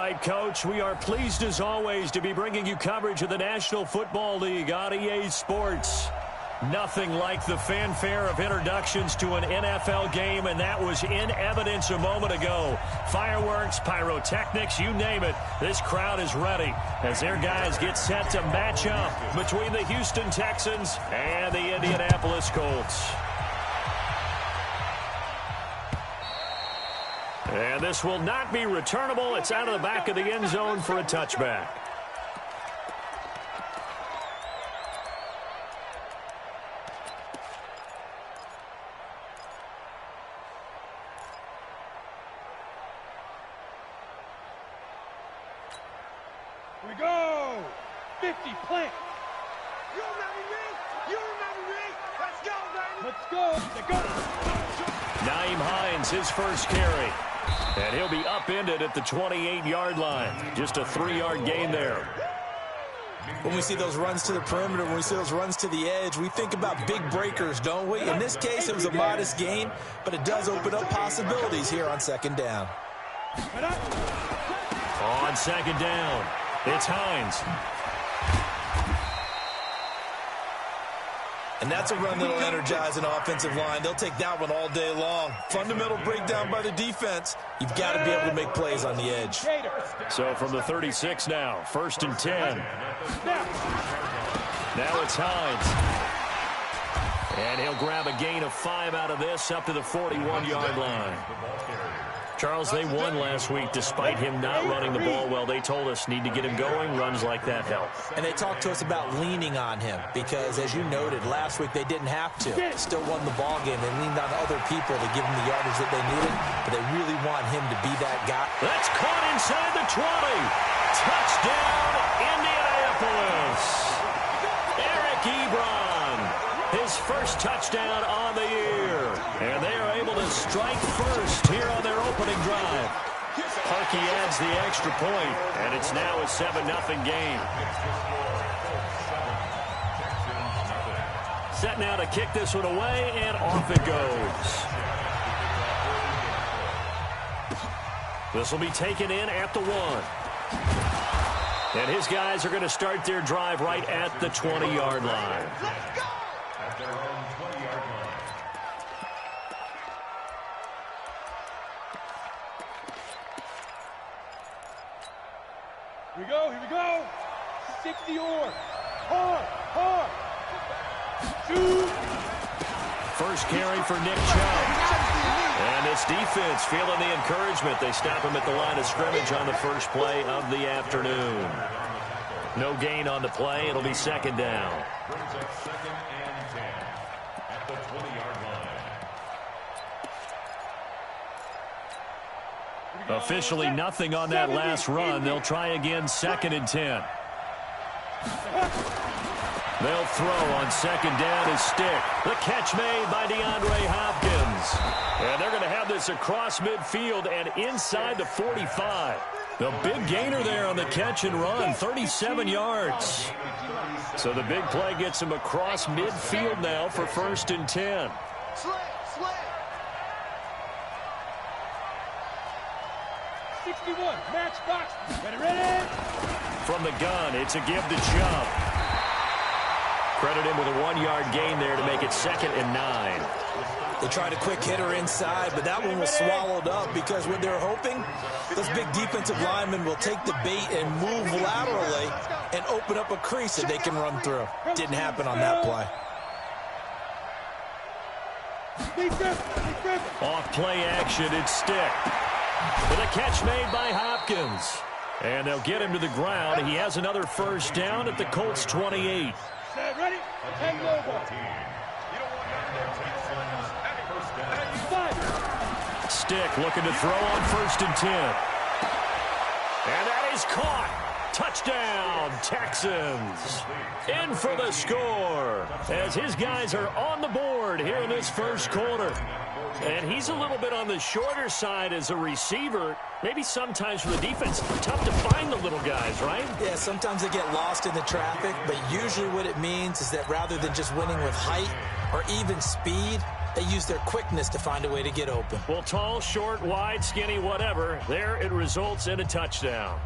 right, Coach. We are pleased, as always, to be bringing you coverage of the National Football League on EA Sports. Nothing like the fanfare of introductions to an NFL game, and that was in evidence a moment ago. Fireworks, pyrotechnics, you name it. This crowd is ready as their guys get set to match up between the Houston Texans and the Indianapolis Colts. And this will not be returnable. It's out of the back of the end zone for a touchback. We go! 50, plant! You remember me? You remember me? Let's go, baby! Let's go! Let's go! Nyheim Hines, his first carry. And he'll be upended at the 28-yard line. Just a 3-yard gain there. When we see those runs to the perimeter, when we see those runs to the edge, we think about big breakers, don't we? In this case, it was a modest gain, but it does open up possibilities here on second down. On second down, it's Hines. And that's a run that'll energize an offensive line. They'll take that one all day long. Fundamental breakdown by the defense. You've got to be able to make plays on the edge. So from the 36 now, 1st and 10. Now it's Hines. And he'll grab a gain of 5 out of this up to the 41-yard line. Charles, they won last week despite him not running the ball well. They told us need to get him going. Runs like that help. And they talked to us about leaning on him because, as you noted, last week they didn't have to. Still won the ball game. They leaned on other people to give them the yardage that they needed, but they really want him to be that guy. That's caught inside the 20. Touchdown, Indianapolis. Eric Ebron, his first touchdown on the year. And they are able to strike first here on their opening drive. Parkey adds the extra point, and it's now a 7-0 game. Set now to kick this one away, and off it goes. This will be taken in at the 1. And his guys are going to start their drive right at the 20-yard line. Here we go. 60 or. Hard. Shoot. First carry for Nick Chubb. And this defense feeling the encouragement. They stop him at the line of scrimmage on the first play of the afternoon. No gain on the play. It'll be second down. Second and 10 at the 20-yard line. Officially nothing on that last run. They'll try again 2nd and 10. They'll throw on second down his stick. The catch made by DeAndre Hopkins. And they're going to have this across midfield and inside the 45. The big gainer there on the catch and run, 37 yards. So the big play gets him across midfield now for 1st and 10. 61, match box. Ready. From the gun, it's a give to Chubb. Credit him with a 1-yard gain there to make it 2nd and 9. They tried a quick hitter inside, but that one was swallowed up because what they're hoping, those big defensive linemen will take the bait and move laterally and open up a crease that they can run through. Didn't happen on that play. Off play action, it's Stick. With a catch made by Hopkins. And they'll get him to the ground. He has another first down at the Colts 28. Ready? Hang over. Stick looking to throw on 1st and 10. And that is caught. Touchdown, Texans. In for the score as his guys are on the board here in this first quarter. And he's a little bit on the shorter side as a receiver. Maybe sometimes for the defense, tough to find the little guys, right? Yeah, sometimes they get lost in the traffic, but usually what it means is that rather than just winning with height or even speed, They use their quickness to find a way to get open. Well, tall, short, wide, skinny, whatever, there it results in a touchdown.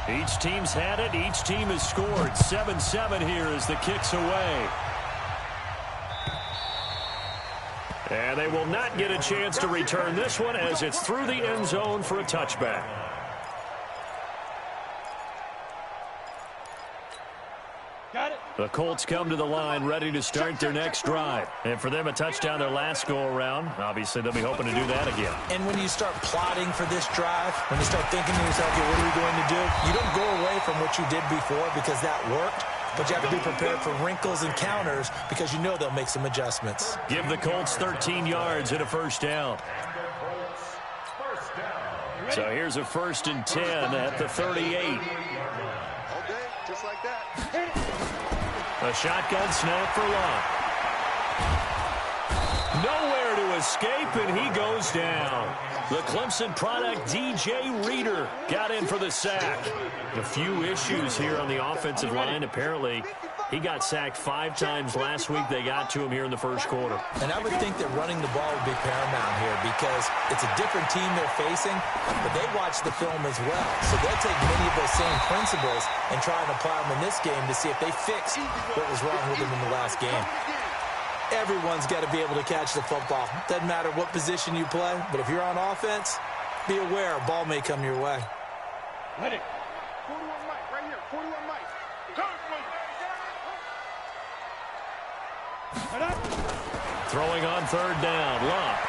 Each team's had it. Each team has scored. 7-7 here as the kick's away. And they will not get a chance to return this one as it's through the end zone for a touchback. Got it. The Colts come to the line ready to start their next drive. And for them, a touchdown their last go-around. Obviously, they'll be hoping to do that again. And when you start plotting for this drive, when you start thinking to yourself, okay, what are we going to do? You don't go away from what you did before because that worked. But you have to be prepared for wrinkles and counters because you know they'll make some adjustments. Give the Colts 13 yards and a first down. So here's a 1st and 10 at the 38. Okay, just like that. A shotgun snap for Locke. Nowhere to escape, and he goes down. The Clemson product, DJ Reader, got in for the sack. A few issues here on the offensive line. Apparently, he got sacked 5 times last week. They got to him here in the first quarter. And I would think that running the ball would be paramount here because it's a different team they're facing, but they watch the film as well. So they'll take many of those same principles and try and apply them in this game to see if they fix what was wrong with them in the last game. Everyone's got to be able to catch the football. Doesn't matter what position you play, but if you're on offense, be aware a ball may come your way. Let it. 41 Mike, right here. 41 Mike. Throwing on 3rd down, Locke.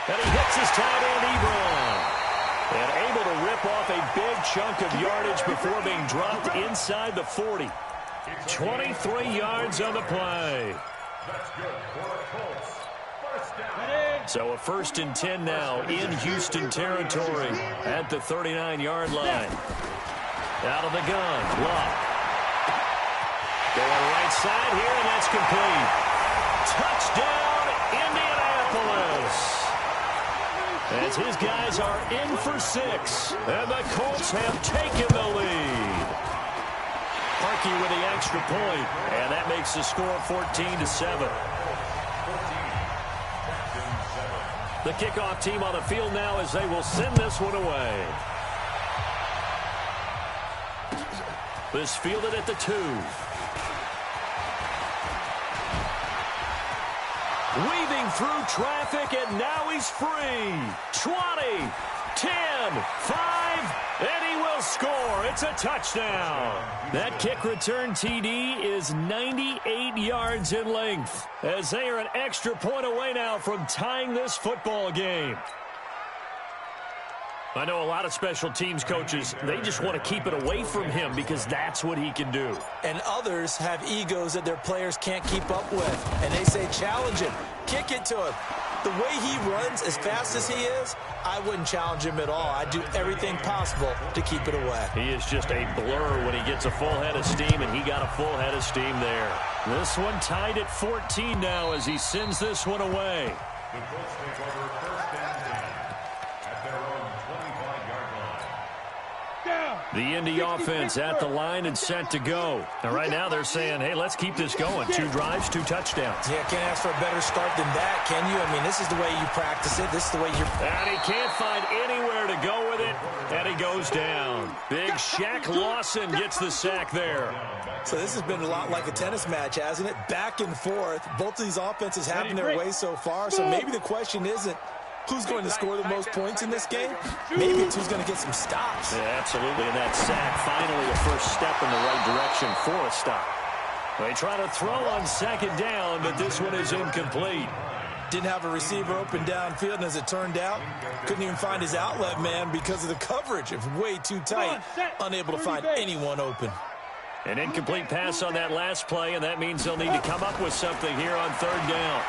And he hits his tight end, Ebron. And able to rip off a big chunk of yardage before being dropped inside the 40. 23 yards on the play. That's good for the Colts. First down. So a 1st and 10 now in Houston territory at the 39-yard line. Out of the gun, Locke. Going right side here, and that's complete. Touchdown, Indianapolis. As his guys are in for 6, and the Colts have taken the lead. Harkey with the extra point, and that makes the score 14-7. The kickoff team on the field now as they will send this one away. This fielded at the 2. Weaving through traffic, and now he's free. 20, 10, 5, and he will score. It's a touchdown. That kick return TD is 98 yards in length, as they are an extra point away now from tying this football game. I know a lot of special teams coaches, they just want to keep it away from him because that's what he can do. And others have egos that their players can't keep up with. And they say, challenge him, kick it to him. The way he runs as fast as he is, I wouldn't challenge him at all. I'd do everything possible to keep it away. He is just a blur when he gets a full head of steam, and he got a full head of steam there. This one tied at 14 now as he sends this one away. The Colts take over 1st and 10 at their own 25-yard line. The Indy offense at the line and set to go. And right now they're saying, hey, let's keep this going. 2 drives, 2 touchdowns. Yeah, can't ask for a better start than that, can you? I mean, this is the way you practice it. This is the way you're... And he can't find anywhere to go with it, and he goes down. Big Shaq Lawson gets the sack there. So this has been a lot like a tennis match, hasn't it? Back and forth. Both of these offenses having their way so far, so maybe the question isn't who's going to score the most points in this game. Maybe it's who's going to get some stops. Yeah, absolutely. And that sack, finally a first step in the right direction for a stop. They try to throw on 2nd down, but this one is incomplete. Didn't have a receiver open downfield, and as it turned out, couldn't even find his outlet man because of the coverage. It was way too tight, unable to find anyone open. An incomplete pass on that last play, and that means they'll need to come up with something here on 3rd down.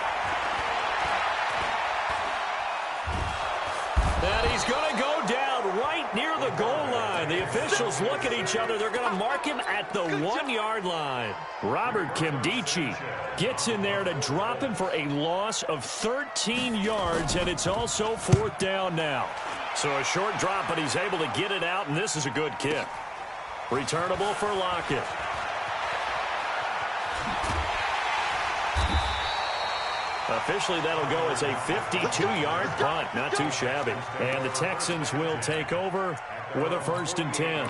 And he's going to go down right near the goal line. The officials look at each other. They're going to mark him at the 1-yard line. Robert Kimdichie gets in there to drop him for a loss of 13 yards, and it's also 4th down now. So a short drop, but he's able to get it out, and this is a good kick. Returnable for Lockett. Officially, that'll go as a 52-yard punt. Not too shabby. And the Texans will take over with a 1st and 10.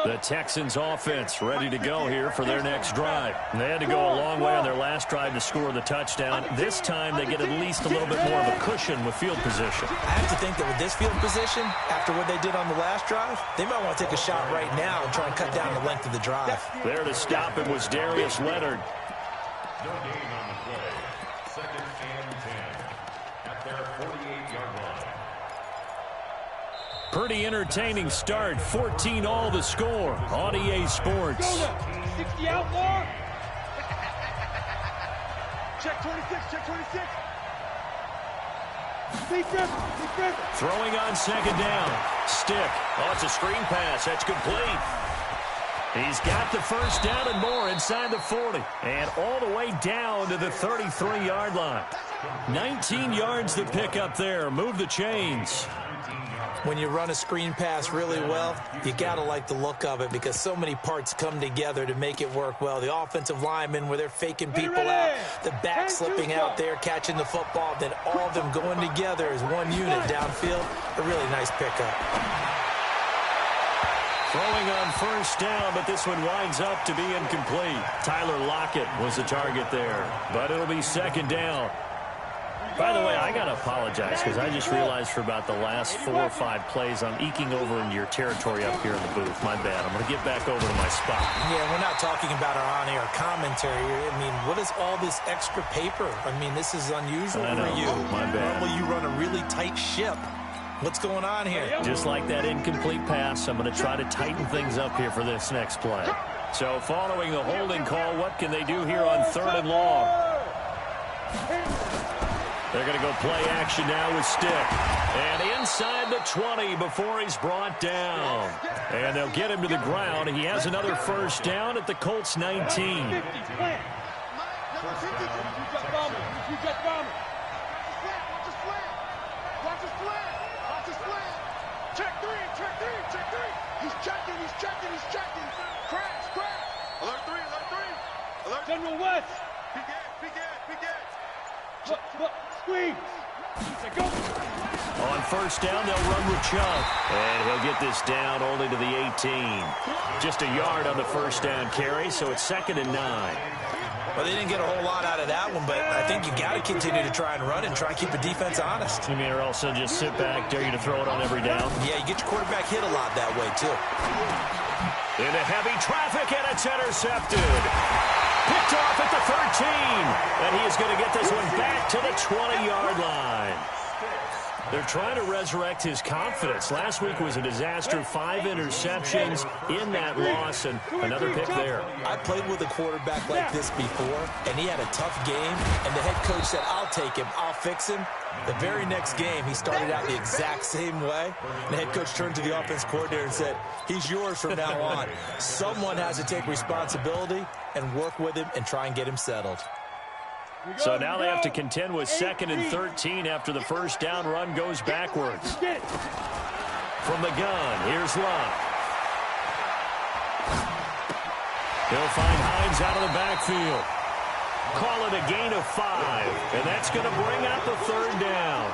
The Texans offense ready to go here for their next drive. They had to go a long way on their last drive to score the touchdown. This time they get at least a little bit more of a cushion with field position. I have to think that with this field position, after what they did on the last drive, they might want to take a shot right now and try and cut down the length of the drive. There to stop it was Darius Leonard. No gain on the play. 2nd and 10 at their 48-yard line. Pretty entertaining start. 14-all the score on EA Sports. 60 out more. Check 26, check 26. Throwing on 2nd down. Stick. Oh, it's a screen pass. That's complete. He's got the 1st down and more inside the 40. And all the way down to the 33-yard line. 19 yards to pick up there. Move the chains. When you run a screen pass really well, you got to like the look of it because so many parts come together to make it work well. The offensive linemen where they're faking people out, the back slipping out there, catching the football, then all of them going together as one unit downfield. A really nice pickup. Throwing on 1st down, but this one winds up to be incomplete. Tyler Lockett was the target there, but it'll be 2nd down. By the way, I got to apologize because I just realized for about the last 4 or 5 plays I'm eking over into your territory up here in the booth. My bad. I'm going to get back over to my spot. Yeah, we're not talking about our on-air commentary. I mean, what is all this extra paper? I mean, this is unusual for you. My bad. Normally you run a really tight ship. What's going on here? Just like that incomplete pass, I'm going to try to tighten things up here for this next play. So following the holding call, what can they do here on 3rd and long? They're going to go play action now with Stick. And inside the 20 before he's brought down. And they'll get him to the ground. He has another 1st down at the Colts 19. General West. Squeeze. On 1st down, they'll run with Chubb. And he'll get this down only to the 18. Just a yard on the 1st down carry, so it's 2nd and 9. Well, they didn't get a whole lot out of that one, but I think you got to continue to try and run and try and keep the defense honest. You mean, or also just sit back, dare you to throw it on every down? Yeah, you get your quarterback hit a lot that way, too. Into heavy traffic, and it's intercepted. Picked off at the 13. And he is going to get this one back to the 20-yard line. They're trying to resurrect his confidence. Last week was a disaster. 5 interceptions in that loss, and another pick there. I played with a quarterback like this before, and he had a tough game, and the head coach said, I'll take him, I'll fix him. The very next game, he started out the exact same way. The head coach turned to the offense coordinator and said, he's yours from now on. Someone has to take responsibility and work with him and try and get him settled. So now they have to contend with 2nd and 13 after the 1st down run goes backwards. From the gun, here's Love. He'll find Hines out of the backfield. Call it a gain of 5, and that's going to bring out the 3rd down.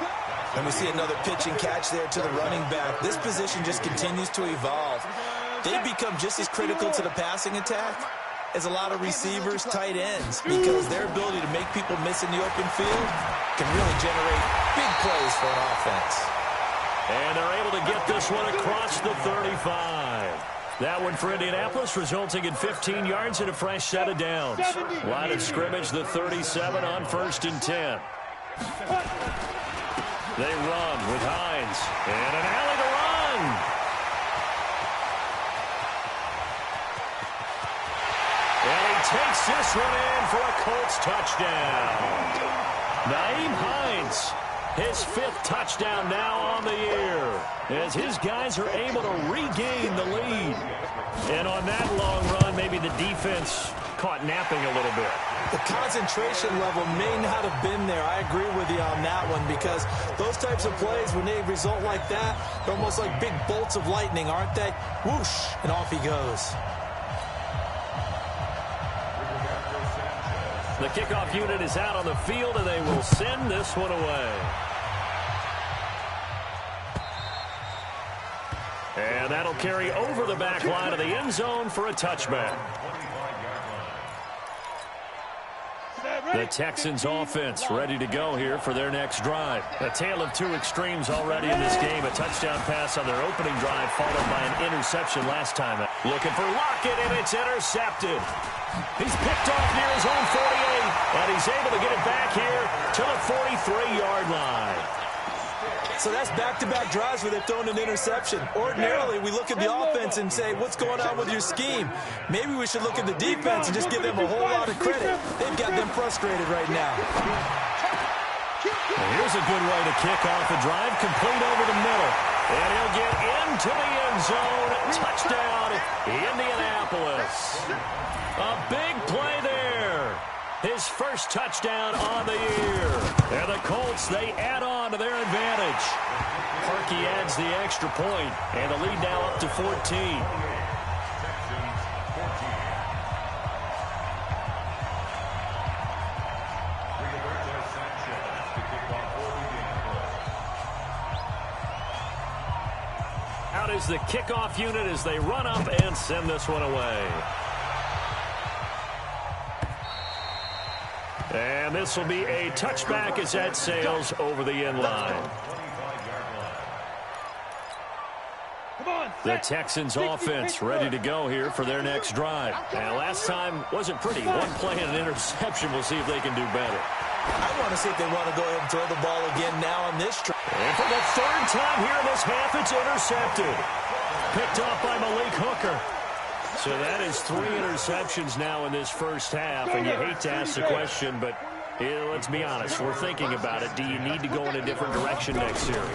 And we see another pitch and catch there to the running back. This position just continues to evolve. They become just as critical to the passing attack as a lot of receivers, tight ends, because their ability to make people miss in the open field can really generate big plays for an offense. And they're able to get this one across the 35. That one for Indianapolis, resulting in 15 yards and a fresh set of downs. Line of scrimmage, the 37 on 1st and 10. They run with Hines. And an alley to run. And he takes this one in for a Colts touchdown. Nyheim Hines, his 5th touchdown now on the year, as his guys are able to regain the lead. And on that long run, maybe the defense caught napping a little bit. The concentration level may not have been there. I agree with you on that one, because those types of plays, when they result like that, they're almost like big bolts of lightning, aren't they? Whoosh, and off he goes. The kickoff unit is out on the field, and they will send this one away. And that'll carry over the back line of the end zone for a touchback. The Texans offense ready to go here for their next drive. A tale of two extremes already in this game. A touchdown pass on their opening drive followed by an interception last time. Looking for Lockett, and it's intercepted. He's picked off near his own 48, and he's able to get it back here to the 43-yard line. So that's back-to-back drives where they've thrown an interception. Ordinarily, we look at the offense and say, what's going on with your scheme? Maybe we should look at the defense and just give them a whole lot of credit. They've got them frustrated right now. Well, here's a good way to kick off a drive, complete over the middle. And he'll get into the end zone. Touchdown, Indianapolis. A big play there. His first touchdown on the year. And the Colts, they add on to their advantage. Parkey adds the extra point, and the lead now up to 14. Out is the kickoff unit as they run up and send this one away. And this will be a touchback as that sails over the end line. The Texans offense ready to go here for their next drive. And last time wasn't pretty. One play and an interception. We'll see if they can do better. I want to see if they want to go ahead and throw the ball again now on this drive. And for the third time here in this half, it's intercepted. Picked off by Malik Hooker. So that is 3 interceptions now in this first half, and you hate to ask the question, but let's be honest, we're thinking about it. Do you need to go in a different direction next series?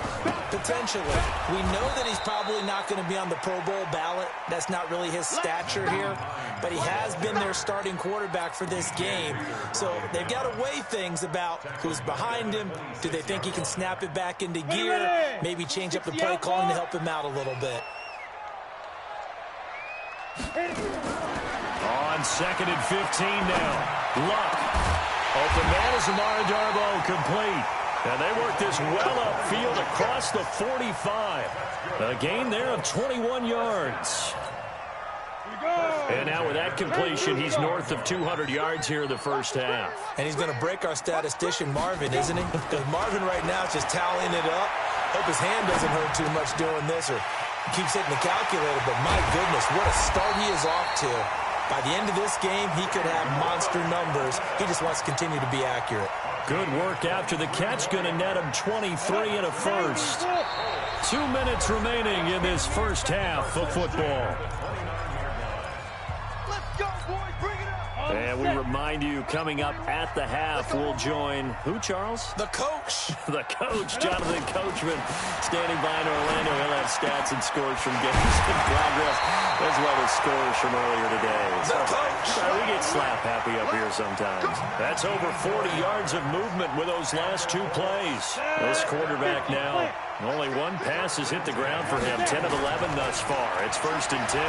Potentially. We know that he's probably not going to be on the Pro Bowl ballot. That's not really his stature here, but he has been their starting quarterback for this game. So they've got to weigh things about who's behind him. Do they think he can snap it back into gear? Maybe change up the play calling to help him out a little bit. On 2nd and 15 now. Luck. Open man is Amara Darboh, complete. And they work this well upfield across the 45. A gain there of 21 yards. And now with that completion, he's north of 200 yards here in the first half. And he's going to break our statistician Marvin, isn't he? Because Marvin right now is just tallying it up. Hope his hand doesn't hurt too much doing this, or keeps hitting the calculator, but my goodness, what a start he is off to. By the end of this game, he could have monster numbers. He just wants to continue to be accurate. Good work after the catch. Going to net him 23 and a first. 2 minutes remaining in this first half of football. Let's go, boys. Bring it up. And we remind you, coming up at the half, we'll join who, Charles? The coach. The coach, Jonathan Coachman, standing by in Orlando. He'll have stats and scores from games in progress, as well as scores from earlier today. The coach. We get slap happy up here sometimes. That's over 40 yards of movement with those last 2 plays. This quarterback now, only 1 pass has hit the ground for him. 10 of 11 thus far. It's 1st and 10.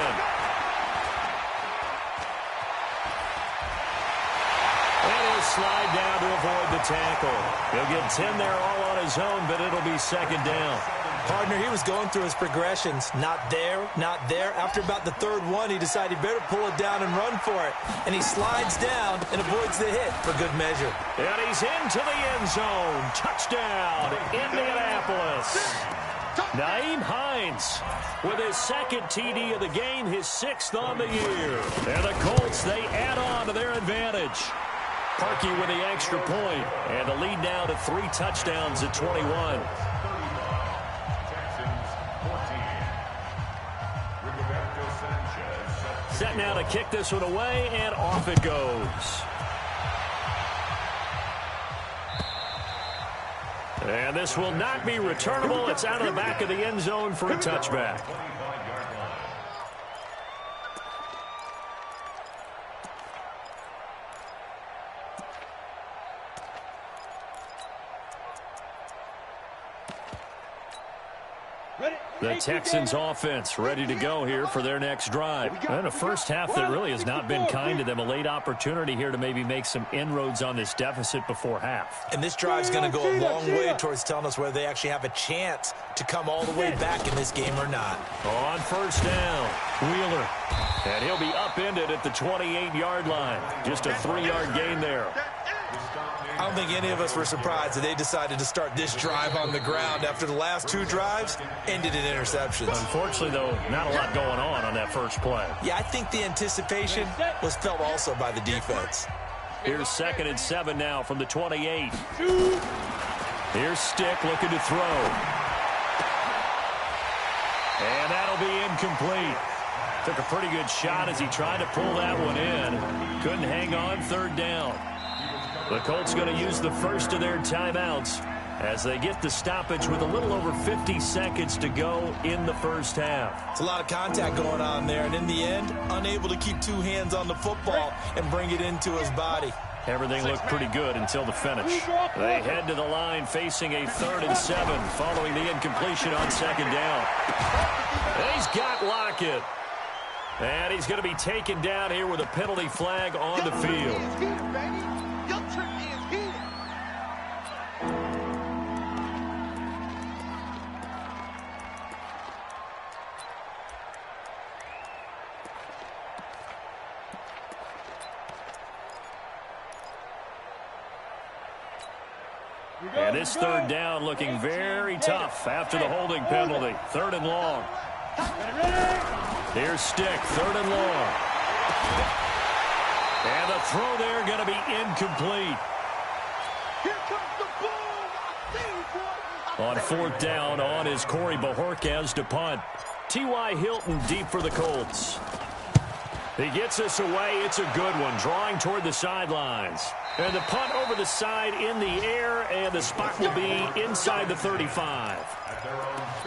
Slide down to avoid the tackle. He'll get 10 there all on his own, but it'll be 2nd down. Partner, he was going through his progressions. Not there, not there. After about the 3rd one, he decided he better pull it down and run for it. And he slides down and avoids the hit for good measure. And he's into the end zone. Touchdown, Indianapolis. Nyheim Hines with his 2nd TD of the game, his 6th on the year. And the Colts, they add on to their advantage. Parkey with the extra point, and the lead now to 3 touchdowns at 21. Set now to kick this one away, and off it goes. And this will not be returnable. It's out of the back of the end zone for a touchback. The Texans offense ready to go here for their next drive. And a first half that really has not been kind to them. A late opportunity here to maybe make some inroads on this deficit before half. And this drive's going to go a long way towards telling us whether they actually have a chance to come all the way back in this game or not. On first down, Wheeler. And he'll be upended at the 28-yard line. Just a 3-yard gain there. I don't think any of us were surprised that they decided to start this drive on the ground after the last 2 drives ended in interceptions. Unfortunately, though, not a lot going on that first play. Yeah, I think the anticipation was felt also by the defense. Here's 2nd and 7 now from the 28. Here's Stick looking to throw. And that'll be incomplete. Took a pretty good shot as he tried to pull that one in. Couldn't hang on, 3rd down. The Colts going to use the first of their timeouts as they get the stoppage with a little over 50 seconds to go in the first half. It's a lot of contact going on there, and in the end, unable to keep 2 hands on the football and bring it into his body. Everything looked pretty good until the finish. They head to the line facing a 3rd and 7 following the incompletion on 2nd down. He's got Lockett. And he's going to be taken down here with a penalty flag on the field. And this 3rd down looking very tough after the holding penalty. 3rd and long. Here's Stick, 3rd and long. And the throw there going to be incomplete. Here comes the ball. On 4th down, on is Corey Bojorquez to punt. T.Y. Hilton deep for the Colts. He gets this away. It's a good one, drawing toward the sidelines. And the punt over the side in the air, and the spot will be inside the 35.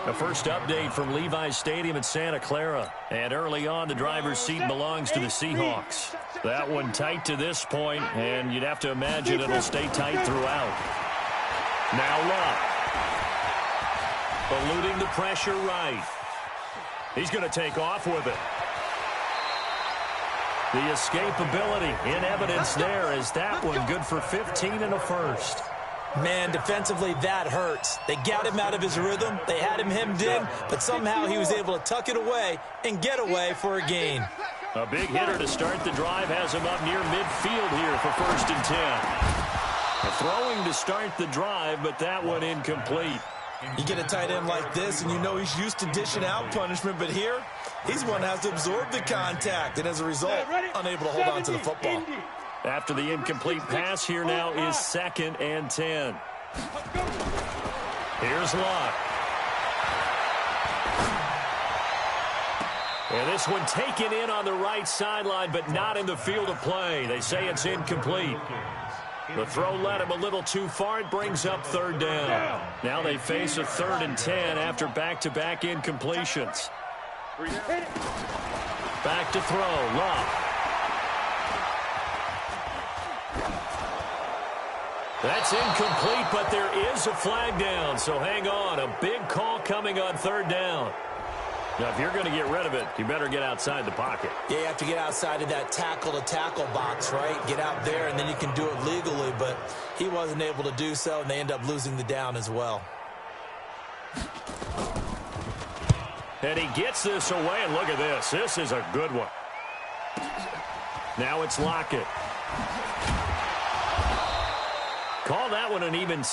The first update from Levi's Stadium in Santa Clara. And early on, the driver's seat belongs to the Seahawks. That one tight to this point, and you'd have to imagine it'll stay tight throughout. Now Luck. Eluding the pressure right. He's going to take off with it. The escapability in evidence there is that one good for 15 and a first. Man, defensively, that hurts. They got him out of his rhythm. They had him hemmed in, but somehow he was able to tuck it away and get away for a gain. A big hitter to start the drive has him up near midfield here for 1st and 10. A throwing to start the drive, but that one incomplete. You get a tight end like this, and you know he's used to dishing out punishment, but here, he's one that has to absorb the contact, and as a result, unable to hold on to the football. After the incomplete pass, here now is 2nd and 10. Here's Luck. And this one taken in on the right sideline, but not in the field of play. They say it's incomplete. The throw led him a little too far. It brings up 3rd down. Now they face a 3rd and 10 after back-to-back incompletions. Back to throw, Luck. That's incomplete, but there is a flag down, so hang on. A big call coming on 3rd down. Now, if you're going to get rid of it, you better get outside the pocket. Yeah, you have to get outside of that tackle-to-tackle box, right? Get out there, and then you can do it legally, but he wasn't able to do so, and they end up losing the down as well. And he gets this away, and look at this. This is a good one. Now it's Lockett. Call that one an even...